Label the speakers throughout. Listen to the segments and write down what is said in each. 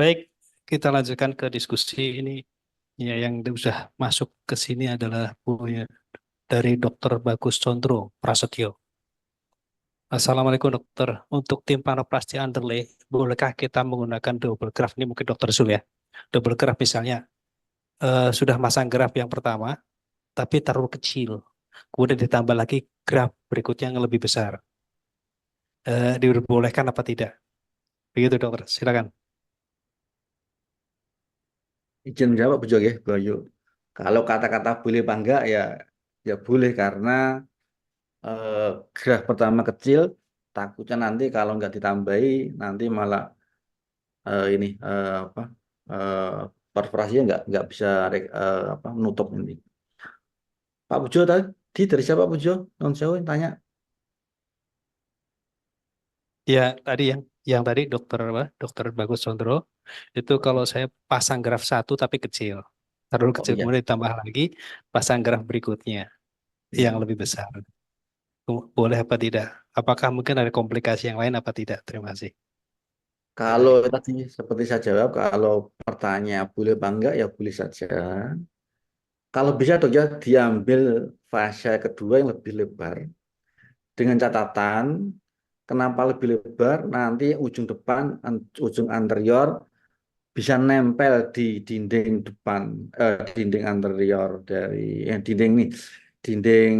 Speaker 1: Baik, kita lanjutkan ke diskusi ini. Ya, yang sudah masuk ke sini adalah punya dari Dr. Bagus Condro Prasetyo. Assalamualaikum dokter. Untuk tim panoplasti underlay, bolehkah kita menggunakan double graph? Ini mungkin dokter Zul ya. Double graph misalnya, sudah masang graf yang pertama, tapi terlalu kecil. Kemudian ditambah lagi graf berikutnya yang lebih besar. Dibolehkan apa tidak? Begitu dokter, silakan.
Speaker 2: Izin jawab Bu Jo, ya, Bu Ayu. Kalau kata-kata boleh apa enggak ya, ya boleh karena eh, graf pertama kecil, takutnya nanti kalau nggak ditambahi nanti malah ini apa eh, perforasinya nggak bisa apa menutup nanti. Pak Pujo tadi dari siapa Pujo? Non sewu yang tanya.
Speaker 1: Ya, tadi yang tadi dokter apa? Dokter Bagus Sondro itu kalau saya pasang graf satu tapi kecil, terlalu
Speaker 2: Oh
Speaker 1: kecil
Speaker 2: iya.
Speaker 1: kemudian ditambah lagi pasang graf berikutnya yang
Speaker 2: Hmm.
Speaker 1: lebih besar. Boleh apa tidak? Apakah mungkin ada komplikasi yang lain apa tidak? Terima kasih. Ya,
Speaker 2: Kalau
Speaker 1: tadi.
Speaker 2: tadi seperti saya jawab, kalau pertanyaan boleh apa enggak ya boleh saja. Kalau bisa dok ya diambil fase kedua yang lebih lebar dengan catatan kenapa lebih lebar nanti ujung depan ujung anterior bisa nempel di dinding depan dinding anterior dari dinding nih dinding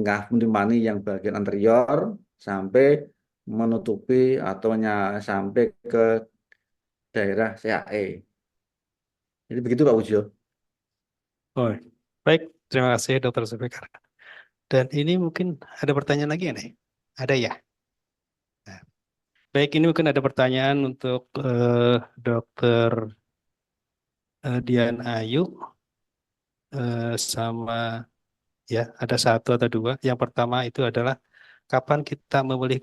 Speaker 2: ngah mani yang bagian anterior sampai menutupi atau sampai ke daerah CAE. Jadi begitu Pak Ujo.
Speaker 1: Oh, baik. Terima kasih Dokter Zulfikar. Dan ini mungkin ada pertanyaan lagi ya nih? Ada ya? Nah, baik, ini mungkin ada pertanyaan untuk Dokter Dian Ayu sama ya ada satu atau dua. Yang pertama itu adalah kapan kita memilih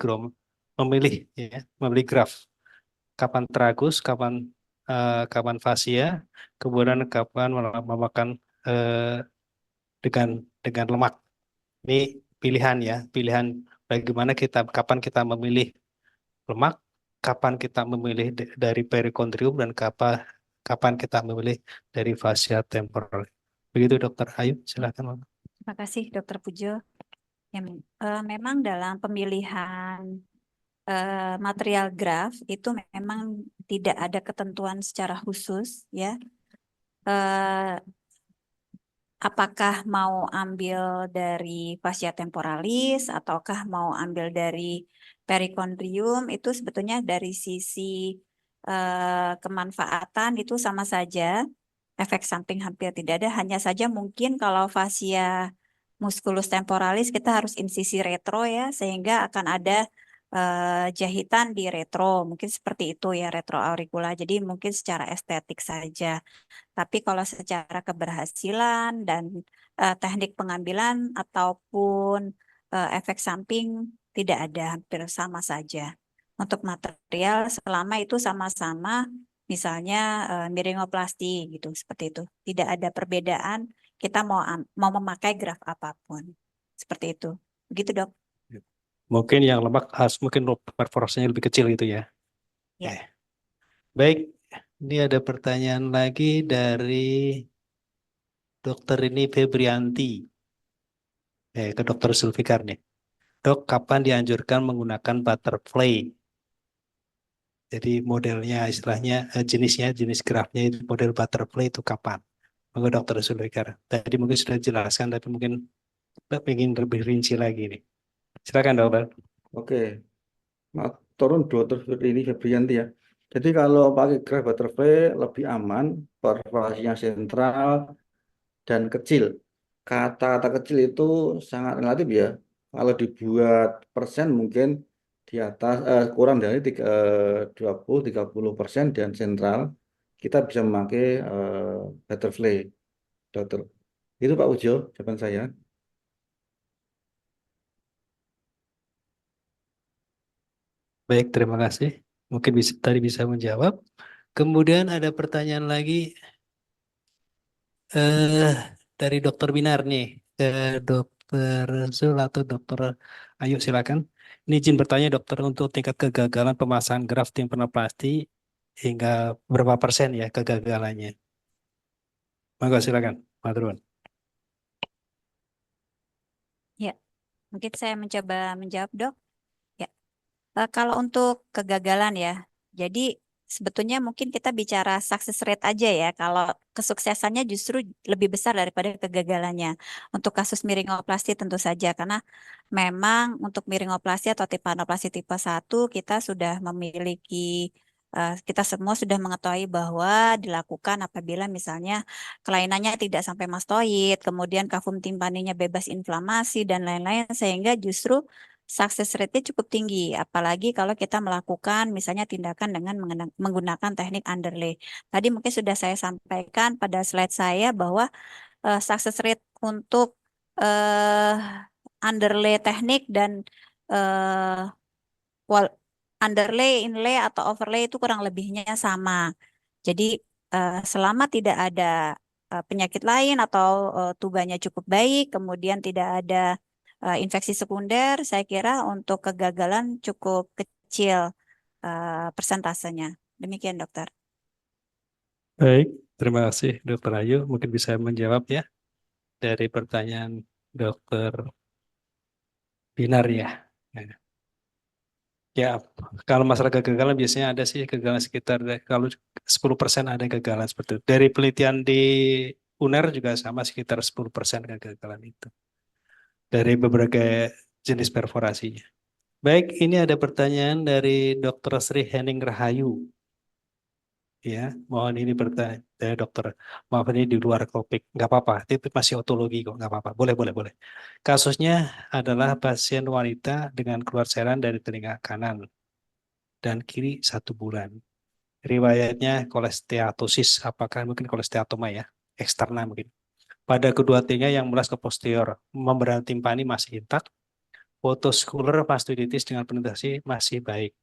Speaker 1: ya, memilih graf. Kapan tragus, kapan fasia, kemudian kapan memakan eh, dengan lemak. Ini pilihan ya, pilihan bagaimana kapan kita memilih lemak, kapan kita memilih dari perikondrium dan kapan kita memilih dari fascia temporal. Begitu Dokter Ayu, silakan.
Speaker 3: Terima kasih Dokter Pujo. Memang dalam pemilihan material graf itu memang tidak ada ketentuan secara khusus ya. Eh, apakah mau ambil dari fascia temporalis ataukah mau ambil dari perikondrium itu sebetulnya dari sisi kemanfaatan itu sama saja. Efek samping hampir tidak ada, hanya saja mungkin kalau fascia musculus temporalis kita harus insisi retro ya, sehingga akan ada jahitan di retro, mungkin seperti itu ya retroauricula. Jadi mungkin secara estetik saja. Tapi kalau secara keberhasilan dan teknik pengambilan ataupun efek samping tidak ada, hampir sama saja. Untuk material selama itu sama-sama misalnya miringoplasti gitu seperti itu. Tidak ada perbedaan kita mau memakai graf apapun. Seperti itu. Begitu, Dok.
Speaker 1: Mungkin yang lemak harus mungkin perforasinya lebih kecil gitu ya.
Speaker 3: Ya.
Speaker 1: Baik, ini ada pertanyaan lagi dari Dokter ini Febrianti, ke Dokter Zulfikar nih. Dok, kapan dianjurkan menggunakan butterfly? Jadi modelnya istilahnya jenis grafnya itu model butterfly itu kapan? Monggo Dokter Zulfikar. Tadi mungkin sudah jelaskan tapi mungkin ingin lebih rinci lagi nih. Silakan dokter.
Speaker 2: Oke, turun dua terus ini Febrianti ya. Jadi kalau pakai graph butterfly lebih aman, perforasinya sentral dan kecil. Kata-kata kecil itu sangat relatif ya. Kalau dibuat persen mungkin di atas kurang dari 20-30% dan sentral kita bisa memakai butterfly, dokter. Itu Pak Ujo, jawaban saya.
Speaker 1: Baik, terima kasih. Mungkin tadi bisa menjawab. Kemudian ada pertanyaan lagi eh dari Dokter Binar nih, Dokter Zul atau Dokter Ayu silakan. Ini izin bertanya dokter untuk tingkat kegagalan pemasangan graf timpanoplasti hingga berapa persen ya kegagalannya. Monggo silakan, Pak Trun.
Speaker 3: Ya, mungkin saya mencoba menjawab, Dok. Ya, kalau untuk kegagalan ya, jadi sebetulnya mungkin kita bicara success rate aja ya. Kalau kesuksesannya justru lebih besar daripada kegagalannya. Untuk kasus miringoplasti tentu saja, karena memang untuk miringoplasti atau tipanoplasti tipe 1 kita sudah memiliki kita semua sudah mengetahui bahwa dilakukan apabila misalnya kelainannya tidak sampai mastoid, kemudian kavum timpaninya bebas inflamasi dan lain-lain, sehingga justru success rate-nya cukup tinggi. Apalagi kalau kita melakukan misalnya tindakan dengan menggunakan teknik underlay. Tadi mungkin sudah saya sampaikan pada slide saya bahwa success rate untuk eh, underlay teknik dan eh, underlay, inlay atau overlay itu kurang lebihnya sama. Jadi selama tidak ada penyakit lain atau tubanya cukup baik, kemudian tidak ada infeksi sekunder, saya kira untuk kegagalan cukup kecil persentasenya. Demikian, dokter.
Speaker 1: Baik, terima kasih Dokter Ayu. Mungkin bisa menjawab ya dari pertanyaan Dokter Binar ya. Ya, kalau masalah kegagalan biasanya ada sih kegagalan sekitar kalau 10% ada kegagalan seperti itu. Dari penelitian di UNER juga sama sekitar 10% kegagalan itu. Dari berbagai jenis perforasinya. Baik, ini ada pertanyaan dari Dr. Sri Hening Rahayu. Ya, mohon ini pertanyaan dari dokter. Maaf ini di luar topik, nggak apa-apa. Itu masih otologi kok, nggak apa-apa. Boleh, boleh, boleh. Kasusnya adalah pasien wanita dengan keluar cairan dari telinga kanan dan kiri 1 bulan. Riwayatnya kolesteatosis, apakah mungkin kolesteatoma ya, eksternal mungkin. Pada kedua telinga yang meluas ke posterior, membran timpani masih intak, otoskuler mastoiditis dengan penetrasi masih baik.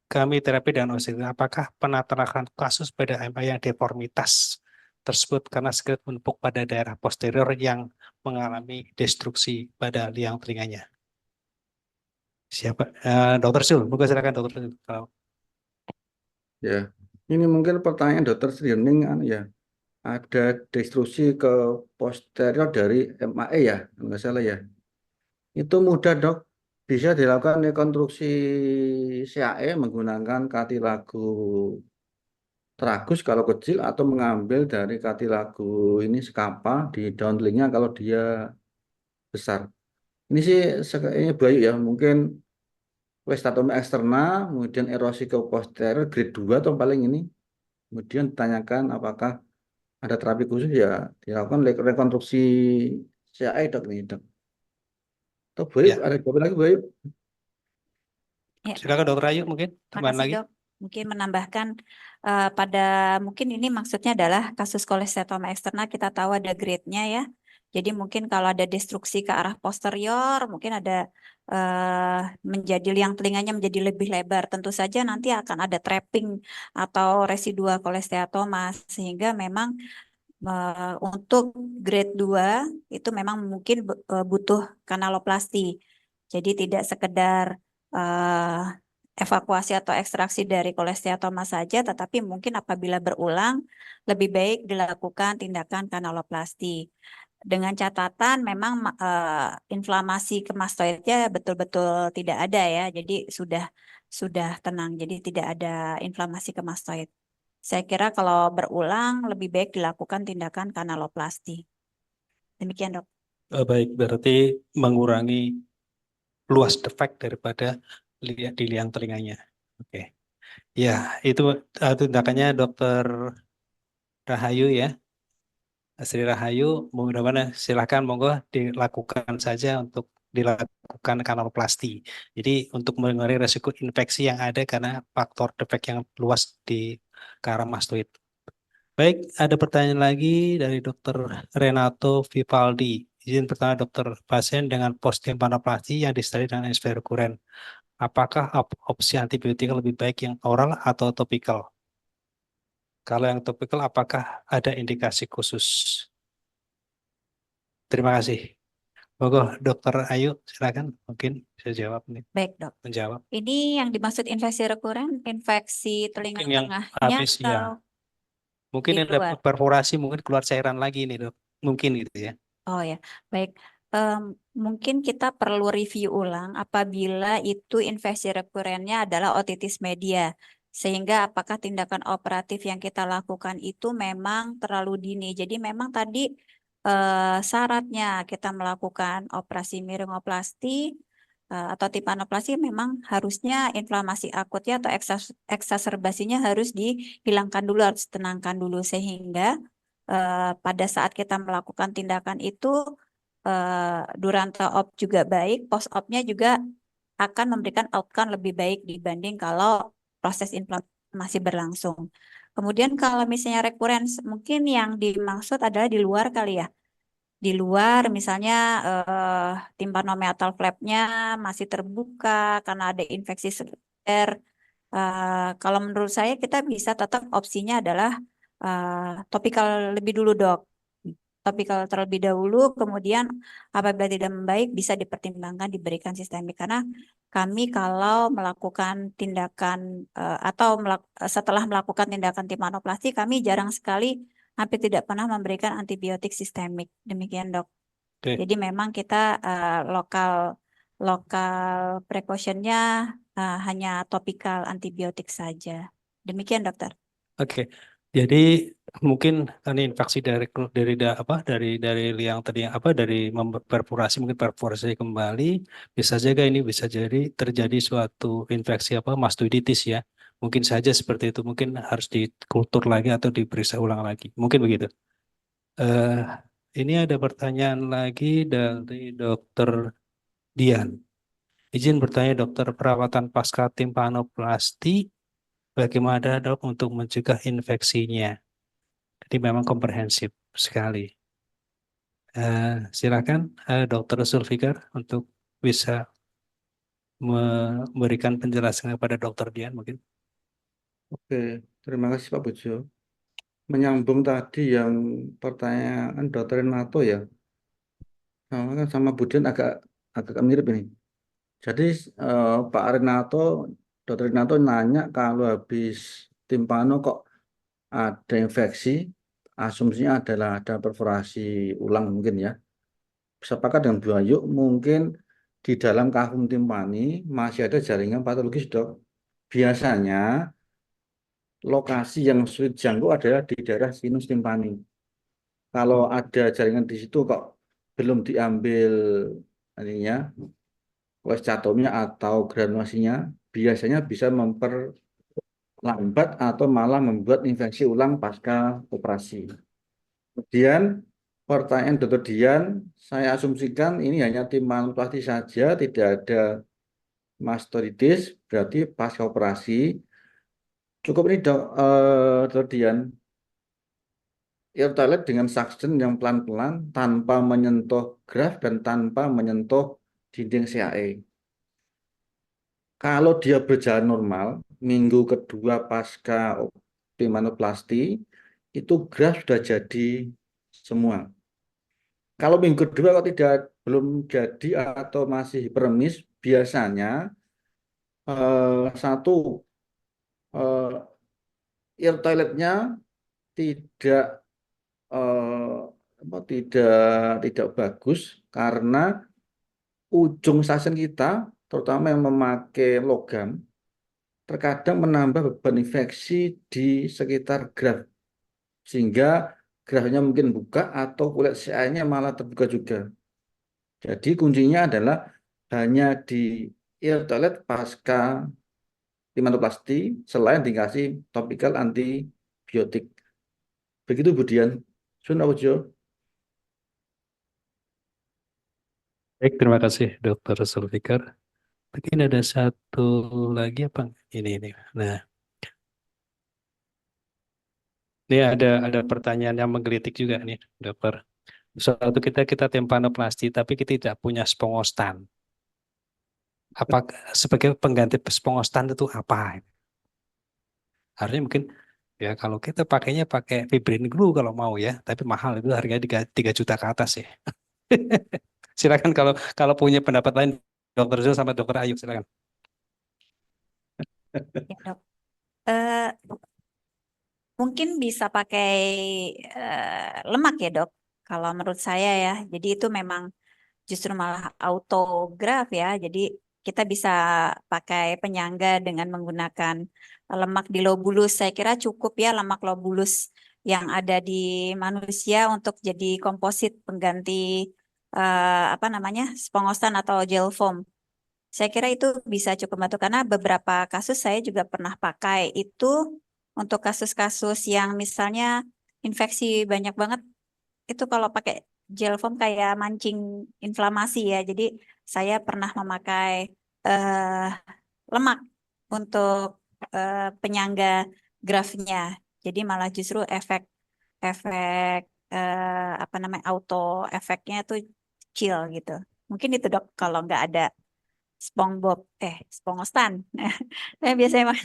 Speaker 1: Kami terapi dengan osteoartritis. Apakah penatarakan kasus pada MA yang deformitas tersebut karena sekret menumpuk pada daerah posterior yang mengalami destruksi pada liang telinganya? Siapa? Dokter Sul, monggo silakan Dokter Sul.
Speaker 2: Ya, ini mungkin pertanyaan Dokter Srioning ya. Ada destruksi ke posterior dari MAE ya, nggak salah ya. Itu mudah dok, bisa dilakukan rekonstruksi CAE menggunakan kartilago tragus kalau kecil atau mengambil dari kartilago ini skapa di daun telinga kalau dia besar. Ini sih kayaknya bayu ya, mungkin Westatoma eksterna, kemudian erosi ke posterior grade 2 atau paling ini. Kemudian ditanyakan apakah ada terapi khusus ya dilakukan rekonstruksi CAE dok ini dok. Atau bayu
Speaker 1: Ya,
Speaker 2: ada jawab lagi bayu?
Speaker 3: Ya.
Speaker 1: silakan Dokter Ayu mungkin
Speaker 3: Terima
Speaker 1: tambahan
Speaker 3: kasih,
Speaker 1: lagi.
Speaker 3: Dok. Mungkin menambahkan pada mungkin ini maksudnya adalah kasus kolesteatoma eksternal, kita tahu ada grade-nya ya. Jadi mungkin kalau ada destruksi ke arah posterior, mungkin ada menjadi liang telinganya menjadi lebih lebar. Tentu saja nanti akan ada trapping atau residual kolesteatoma, sehingga memang untuk grade 2 itu memang mungkin butuh kanaloplasti. Jadi tidak sekedar eh, evakuasi atau ekstraksi dari kolesteatoma saja, tetapi mungkin apabila berulang, lebih baik dilakukan tindakan kanaloplasti. Dengan catatan memang inflamasi ke mastoidnya betul-betul tidak ada ya, jadi sudah tenang, jadi tidak ada inflamasi ke mastoid. Saya kira kalau berulang lebih baik dilakukan tindakan kanaloplasti. Demikian, Dok.
Speaker 1: Baik, berarti mengurangi luas defek daripada di liang telinganya. Oke. Ya, itu tindakannya Dokter Rahayu ya. Sri Rahayu, mudah-mudahan silakan monggo dilakukan saja untuk dilakukan kanaloplasti. Jadi untuk mengurangi resiko infeksi yang ada karena faktor defek yang luas di ke arah mastoid. Baik, ada pertanyaan lagi dari Dr. Renato Vivaldi. Izin pertama dokter, pasien dengan postimpanoplasti yang disertai dengan anestesi kuren. Apakah opsi antibiotik lebih baik yang oral atau topikal? Kalau yang topikal, apakah ada indikasi khusus? Terima kasih. Monggo Dokter Ayu, silakan mungkin bisa jawab nih,
Speaker 3: Baik, Dok.
Speaker 1: menjawab.
Speaker 3: Ini yang dimaksud infeksi rekuren, infeksi telinga
Speaker 1: Mungkin yang
Speaker 3: tengahnya
Speaker 1: habis
Speaker 3: atau
Speaker 1: ya, mungkin
Speaker 3: di
Speaker 1: ada
Speaker 3: luar?
Speaker 1: perforasi, mungkin keluar cairan lagi nih Dok, mungkin gitu ya.
Speaker 3: Oh ya, baik. Em, Mungkin kita perlu review ulang apabila itu infeksi rekurennya adalah otitis media. Sehingga apakah tindakan operatif yang kita lakukan itu memang terlalu dini. Jadi memang tadi syaratnya kita melakukan operasi miringoplasti atau tipanoplasti memang harusnya inflamasi akutnya atau eksaserbasinya harus dihilangkan dulu, harus tenangkan dulu sehingga pada saat kita melakukan tindakan itu duranta op juga baik, post opnya juga akan memberikan outcome lebih baik dibanding kalau proses inflamasi berlangsung. Kemudian kalau misalnya recurrence, mungkin yang dimaksud adalah di luar kali ya. Di luar misalnya tympanomeatal flap-nya masih terbuka karena ada infeksi sekunder. Kalau menurut saya kita bisa tetap opsinya adalah topikal lebih dulu, Dok. Topikal terlebih dahulu, kemudian apabila tidak membaik bisa dipertimbangkan diberikan sistemik. Karena kami kalau melakukan tindakan atau setelah melakukan tindakan timanoplasti, kami jarang sekali, hampir tidak pernah memberikan antibiotik sistemik. Demikian, Dok.
Speaker 1: Oke,
Speaker 3: Jadi memang kita lokal lokal precautionnya hanya topikal antibiotik saja. Demikian, Dokter.
Speaker 1: oke. Jadi mungkin ini infeksi dari yang tadi yang apa dari perforasi, mungkin perforasi kembali, bisa saja ini bisa jadi terjadi suatu infeksi apa mastoiditis ya. Mungkin saja seperti itu, mungkin harus dikultur lagi atau diperiksa ulang lagi, mungkin begitu. eh ini ada pertanyaan lagi dari Dokter Dian. Izin bertanya dokter, perawatan pasca timpanoplasti bagaimana dok untuk mencegah infeksinya? Jadi memang komprehensif sekali. Silakan Dokter Zulfikar untuk bisa memberikan penjelasan kepada Dokter Dian mungkin.
Speaker 2: Oke, terima kasih Pak Pujo. Menyambung tadi yang pertanyaan Dr. Renato ya, sama Budian agak agak mirip ini. Jadi Pak Renato, Dr. Renato nanya kalau habis timpano kok ada infeksi, asumsinya adalah ada perforasi ulang mungkin ya. Sepakat dengan Bu Ayu, mungkin di dalam kahum timpani masih ada jaringan patologis dok. Biasanya lokasi yang sulit jangkau adalah di daerah sinus timpani. Kalau ada jaringan di situ kok belum diambil ininya, kolesteatomnya atau granulasinya, biasanya bisa memperlambat atau malah membuat infeksi ulang pasca operasi. Kemudian pertanyaan Dr. Dian, saya asumsikan ini hanya timpanoplasti saja, tidak ada mastoiditis, berarti pasca operasi. Cukup ini Dr. Dian, air toilet dengan suction yang pelan-pelan tanpa menyentuh graft dan tanpa menyentuh dinding CAE. Kalau dia berjalan normal, minggu kedua pasca timpanoplasti, itu graft sudah jadi semua. Kalau minggu kedua kalau belum jadi atau masih hiperemis, biasanya satu air toiletnya tidak eh, tidak bagus karena ujung stasiun kita, terutama yang memakai logam, terkadang menambah beban infeksi di sekitar graft, sehingga graftnya mungkin buka atau kulit CA-nya malah terbuka juga. Jadi kuncinya adalah hanya di air toilet pasca timanoplasti selain dikasih topikal antibiotik. Begitu Budian. Sun Awojo.
Speaker 1: Baik, terima kasih Dokter Zulfikar. Mungkin ada satu lagi apa? Ini. Nah, ini ada pertanyaan yang menggelitik juga nih, dokter. Suatu kita timpanoplasti, tapi kita tidak punya spongostan. Apa sebagai pengganti spongostan itu apa? Harusnya mungkin ya kalau kita pakainya pakai fibrin glue kalau mau ya, tapi mahal itu harganya 3 juta ke atas ya. Silakan kalau punya pendapat lain, Dokter Zul sama Dokter Ayu, silakan.
Speaker 3: Ya, Dok. Eh, Mungkin bisa pakai lemak ya, Dok. Kalau menurut saya ya. Jadi itu memang justru malah autograf ya. Jadi kita bisa pakai penyangga dengan menggunakan lemak di lobulus. Saya kira cukup ya lemak lobulus yang ada di manusia untuk jadi komposit pengganti apa namanya spongosan atau gel foam. Saya kira itu bisa cukup membantu karena beberapa kasus saya juga pernah pakai itu untuk kasus-kasus yang misalnya infeksi banyak banget itu kalau pakai gel foam kayak mancing inflamasi ya. Jadi saya pernah memakai eh, lemak untuk penyangga grafnya. Jadi malah justru efek efek apa namanya auto efeknya tuh kecil gitu. Mungkin itu Dok kalau nggak ada SpongeBob, SpongeStan. Saya biasanya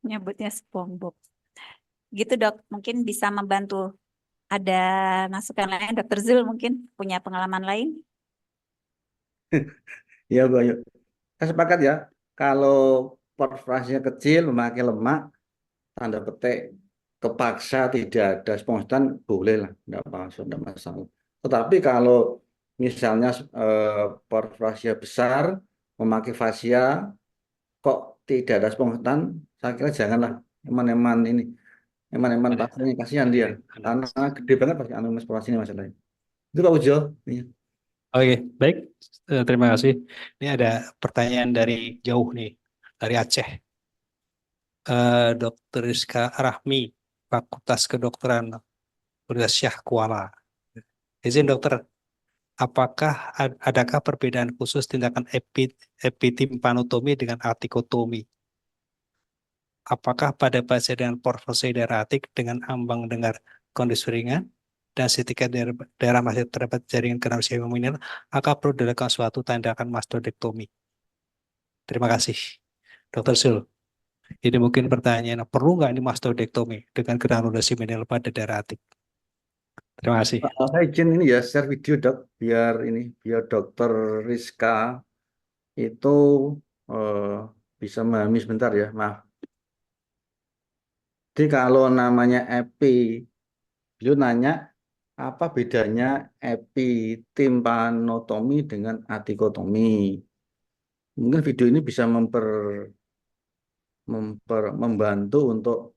Speaker 3: nyebutnya SpongeBob. Gitu Dok, mungkin bisa membantu. Ada masukan lain, Dokter Zul mungkin punya pengalaman lain?
Speaker 2: Ya, Bu Ayu. Saya sepakat ya. Kalau porsinya kecil, memakai lemak, tanda petik kepaksa tidak ada spontan, boleh lah, tidak masalah. Tetapi kalau misalnya porsinya besar, memakai fascia, kok tidak ada spontan, saya kira janganlah. Eman-eman ini, eman-eman pasiennya, kasihan dia. Karena gede banget pasti anu ini masalahnya. Itu Pak Ujo. Iya.
Speaker 1: Oke, baik. Terima kasih. Ini ada pertanyaan dari jauh nih, dari Aceh. Dokter Rizka Rahmi, Fakultas Kedokteran Universitas Syah Kuala. Izin dokter, apakah adakah perbedaan khusus tindakan epitympanotomi dengan artikotomi? Apakah pada pasien dengan porfosi daerah atik dengan ambang dengar kondisi ringan dan ketika daerah masih terdapat jaringan kenal minor, maka perlu dilakukan suatu tindakan mastodektomi? Terima kasih, Dokter Sul. Ini mungkin pertanyaan, perlu nggak ini mastodektomi dengan granulasi minimal pada daerah atik? Terima kasih.
Speaker 2: Saya izin ini ya share video dok, biar dokter Rizka itu eh, bisa memahami sebentar ya, maaf. Jadi kalau namanya epi, beliau nanya apa bedanya epitympanotomi dengan atikotomi. Mungkin video ini bisa membantu untuk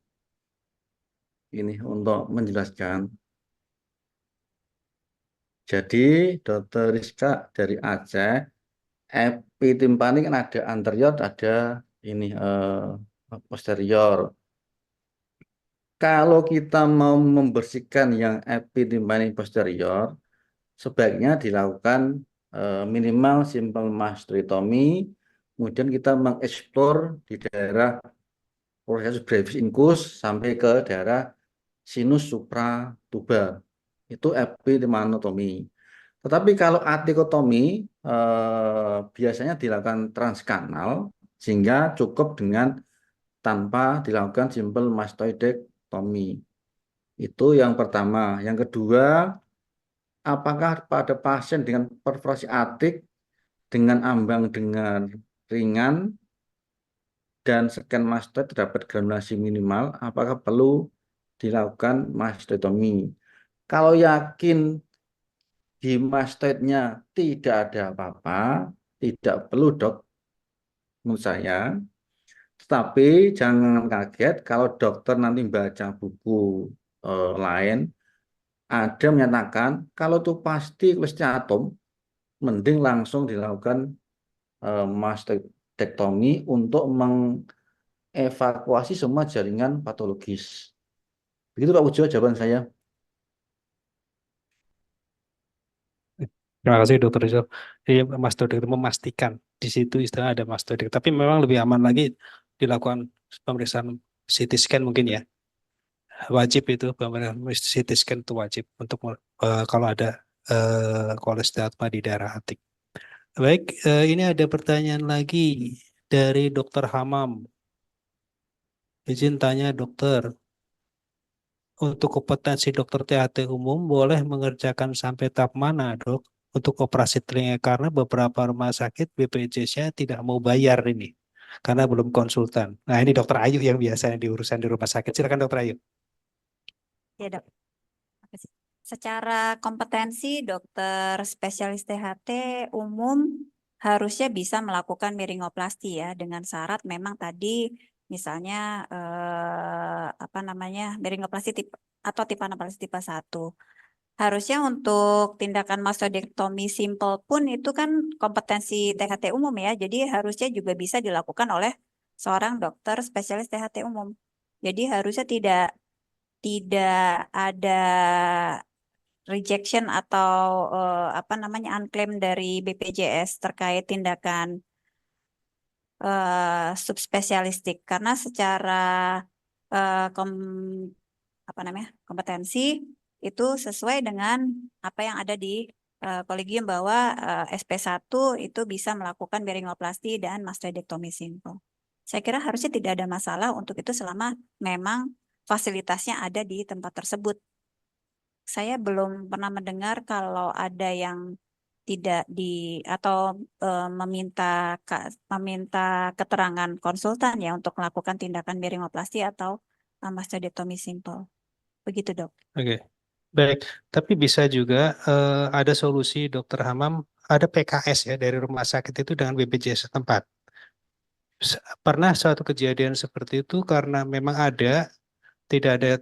Speaker 2: menjelaskan. Jadi dokter Rizka dari Aceh, epitympani kan ada anterior, ada ini posterior. Kalau kita mau membersihkan yang epitympani posterior, sebaiknya dilakukan minimal simple mastectomy. Kemudian kita mengeksplor di daerah proses brevis incus sampai ke daerah sinus supratubal. Itu epitympanotomi. Tetapi kalau atikotomi biasanya dilakukan transkanal sehingga cukup dengan tanpa dilakukan simple mastoidectomy. Itu yang pertama. Yang kedua, apakah pada pasien dengan perforasi atik dengan ambang dengan ringan dan scan mastoid terdapat granulasi minimal, apakah perlu dilakukan mastoidectomy? Kalau yakin di mastoidnya tidak ada apa-apa, tidak perlu dok, menurut saya. Tetapi jangan kaget kalau dokter nanti baca buku lain, ada menyatakan kalau itu pasti atom, mending langsung dilakukan mastektomi untuk mengevakuasi semua jaringan patologis. Begitu Pak Ujo jawaban saya.
Speaker 1: Terima kasih Dokter Rizal. Jadi mastodektomi memastikan di situ istilah ada mastodektomi. Tapi memang lebih aman lagi dilakukan pemeriksaan CT scan mungkin ya. Wajib itu pemeriksaan CT scan itu wajib untuk kalau ada kolesteatma di daerah hati. Baik, ini ada pertanyaan lagi dari Dokter Hamam. Izin tanya dokter, untuk kompetensi dokter THT umum boleh mengerjakan sampai tahap mana, dok? untuk operasi telinga karena beberapa rumah sakit BPJS-nya tidak mau bayar ini karena belum konsultan. Nah, ini Dokter Ayu yang biasanya diurusan di rumah sakit. Silakan Dokter Ayu.
Speaker 3: Ya, Dok. Secara kompetensi dokter spesialis THT umum harusnya bisa melakukan miringoplasti ya dengan syarat memang tadi misalnya miringoplasti tipe atau tipe anaplastis tipe 1. Harusnya untuk tindakan mastodektomi simple pun itu kan kompetensi THT umum ya. Jadi harusnya juga bisa dilakukan oleh seorang dokter spesialis THT umum. Jadi harusnya tidak ada rejection atau unclaim dari BPJS terkait tindakan subspesialistik karena secara kompetensi itu sesuai dengan apa yang ada di kolegium bahwa SP1 itu bisa melakukan beringoplasti dan mastoidektomi simple. Saya kira harusnya tidak ada masalah untuk itu selama memang fasilitasnya ada di tempat tersebut. Saya belum pernah mendengar kalau ada yang tidak atau meminta keterangan konsultan ya untuk melakukan tindakan beringoplasti atau mastodektomi simple. Begitu, Dok.
Speaker 1: Oke, baik. Tapi bisa juga ada solusi Dokter Hamam, ada PKS ya dari rumah sakit itu dengan BPJS setempat. Pernah suatu kejadian seperti itu karena memang tidak ada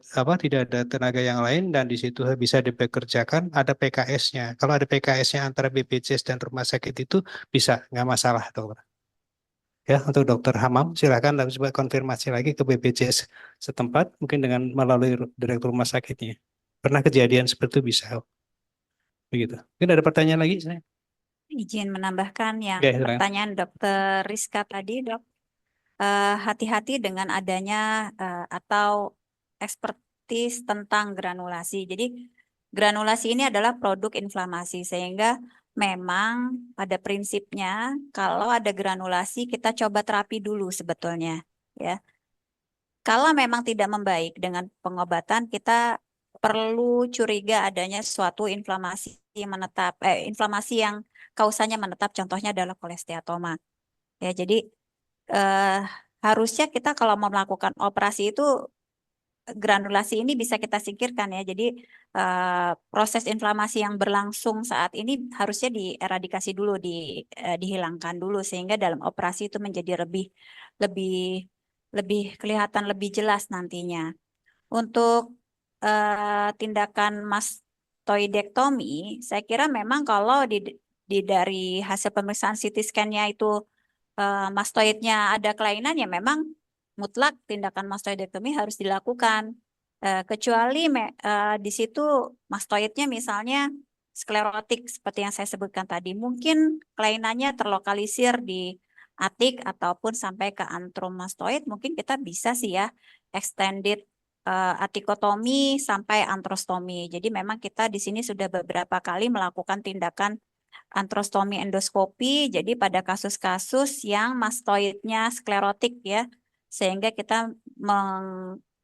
Speaker 1: tenaga yang lain dan di situ bisa dipekerjakan, ada PKS-nya. Kalau ada PKS-nya antara BPJS dan rumah sakit itu bisa, nggak masalah, Dokter. Ya, untuk Dokter Hamam, silakan langsung coba konfirmasi lagi ke BPJS setempat, mungkin dengan melalui direktur rumah sakitnya. Pernah kejadian seperti itu bisa, begitu. Mungkin ada pertanyaan lagi, saya?
Speaker 3: Izin menambahkan yang
Speaker 1: Oke, silakan.
Speaker 3: pertanyaan Dokter Rizka tadi, Dok. Hati-hati dengan adanya atau ekspertis tentang granulasi. Jadi granulasi ini adalah produk inflamasi sehingga memang pada prinsipnya kalau ada granulasi kita coba terapi dulu sebetulnya ya. Kalau memang tidak membaik dengan pengobatan kita perlu curiga adanya suatu inflamasi yang menetap inflamasi yang kausanya menetap contohnya adalah kolesteatoma. Ya, jadi eh, harusnya kita kalau mau melakukan operasi itu granulasi ini bisa kita singkirkan ya. Jadi proses inflamasi yang berlangsung saat ini harusnya dieradikasi dulu, dihilangkan dulu sehingga dalam operasi itu menjadi lebih lebih kelihatan lebih jelas nantinya. Untuk tindakan mastoidektomi, saya kira memang kalau dari hasil pemeriksaan CT scan-nya itu mastoidnya ada kelainan ya memang mutlak tindakan mastoidektomi harus dilakukan. Kecuali di situ mastoidnya misalnya sklerotik seperti yang saya sebutkan tadi. Mungkin kelainannya terlokalisir di atik ataupun sampai ke antrum mastoid. Mungkin kita bisa sih ya extended atikotomi sampai antrostomi. Jadi memang kita di sini sudah beberapa kali melakukan tindakan antrostomi endoskopi, jadi pada kasus-kasus yang mastoidnya sklerotik ya, sehingga kita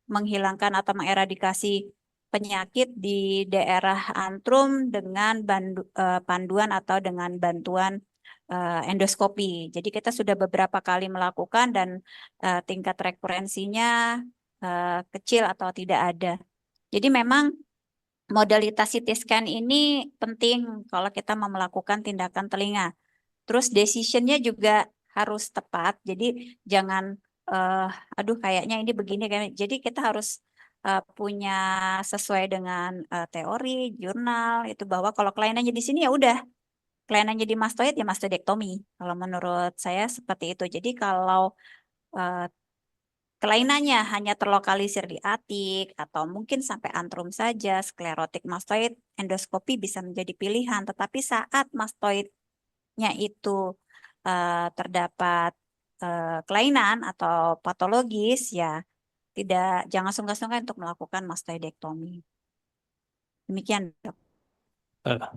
Speaker 3: menghilangkan atau mengeradikasi penyakit di daerah antrum dengan panduan atau dengan bantuan endoskopi. Jadi kita sudah beberapa kali melakukan dan tingkat rekurensinya kecil atau tidak ada. Jadi memang modalitas CT scan ini penting kalau kita mau melakukan tindakan telinga. Terus decision-nya juga harus tepat. Jadi jangan, aduh kayaknya ini begini. Jadi kita harus punya sesuai dengan teori, jurnal, itu bahwa kalau kelainannya di sini ya udah. Kelainannya di mastoid ya mastodektomi. Kalau menurut saya seperti itu. Jadi kalau kelainannya hanya terlokalisir di atik atau mungkin sampai antrum saja, sklerotik mastoid, endoskopi bisa menjadi pilihan. Tetapi saat mastoidnya itu terdapat kelainan atau patologis, ya jangan sungkan-sungkan untuk melakukan mastoidektomi. Demikian, Dok.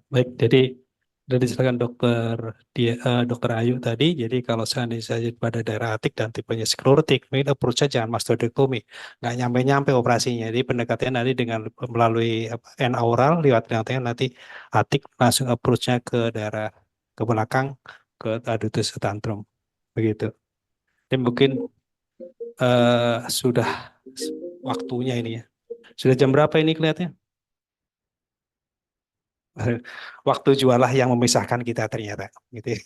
Speaker 1: Baik, jadi Dan silakan dokter Ayu tadi. Jadi kalau seandainya saya pada daerah atik dan tipenya sklerotik, mungkin approach-nya jangan mastodektomi, nggak nyampe-nyampe operasinya. Jadi pendekatan nanti dengan melalui oral lewat rangkaian nanti atik langsung approach-nya ke daerah ke belakang ke adutus tantrum begitu. Dan mungkin sudah waktunya ini ya. Sudah jam berapa ini kelihatannya? Waktu jualah yang memisahkan kita ternyata gitu ya.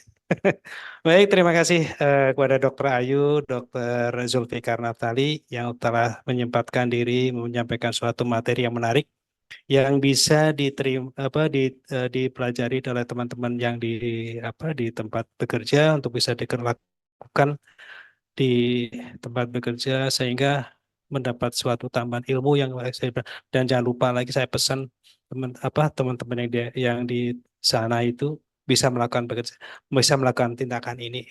Speaker 1: Baik, terima kasih kepada Dokter Ayu, Dokter Zulfikar Naftali yang telah menyempatkan diri menyampaikan suatu materi yang menarik yang bisa diterima dipelajari oleh teman-teman yang di tempat bekerja untuk bisa dilakukan di tempat bekerja sehingga mendapat suatu tambahan ilmu yang dan jangan lupa lagi saya pesan teman-teman yang di sana itu bisa melakukan tindakan ini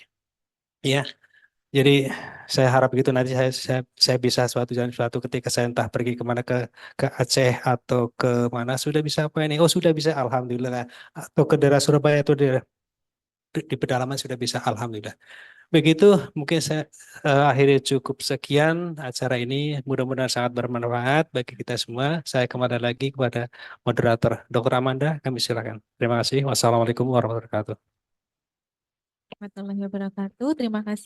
Speaker 1: ya. Jadi saya harap begitu nanti saya bisa suatu ketika saya entah pergi kemana ke Aceh atau ke mana sudah bisa apa ini, oh sudah bisa alhamdulillah, atau ke daerah Surabaya atau di pedalaman sudah bisa alhamdulillah. Begitu mungkin saya akhirnya cukup sekian acara ini, mudah-mudahan sangat bermanfaat bagi kita semua. Saya kembali lagi kepada moderator Dr. Amanda, kami silakan. Terima kasih. Wassalamualaikum warahmatullahi wabarakatuh.
Speaker 4: Warahmatullahi wabarakatuh. Terima kasih.